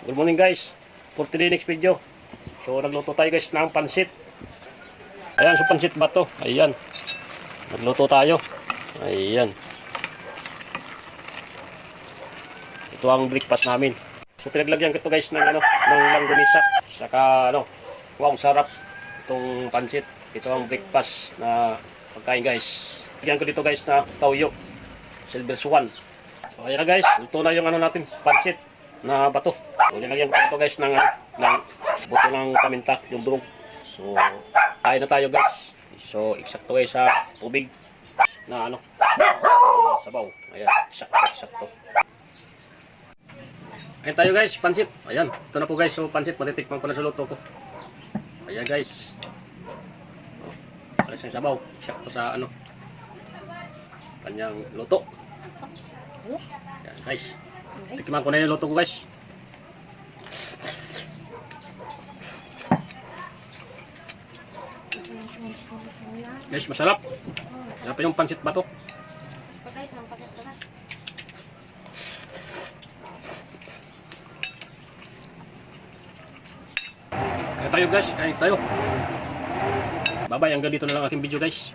Good morning guys. For today next video. So nagluto tayo guys ng pansit. Ayan, so pansit ba to? Ayan. Nagluto tayo. Ayan. Ito ang breakfast namin. So pinaglagyan ko ito guys ng ng langganisa. Saka wow, sarap itong pansit. Ito ang breakfast na pagkain guys. Lagyan ko dito guys na toyo. Silver Swan. So ayan na guys, ito na yung natin, pansit na bato. So nilagyan ko ito guys ng buto ng paminta, yung durog. So kain na tayo guys. So eksakto guys sa tubig na sabaw. Ayan, eksakto. Ayan tayo guys, pansit. Ayan, ito na po guys, so pansit, matitikman ko na sa luto ko. Ayan guys. Alas yung sabaw, eksakto sa kanyang luto. Ayan guys. Tikman ko na yung luto ko guys. Guys, masarap. Masarap yung pansit bato. Kaya tayo guys, kain tayo. Bye bye, hanggang dito na lang aking video guys.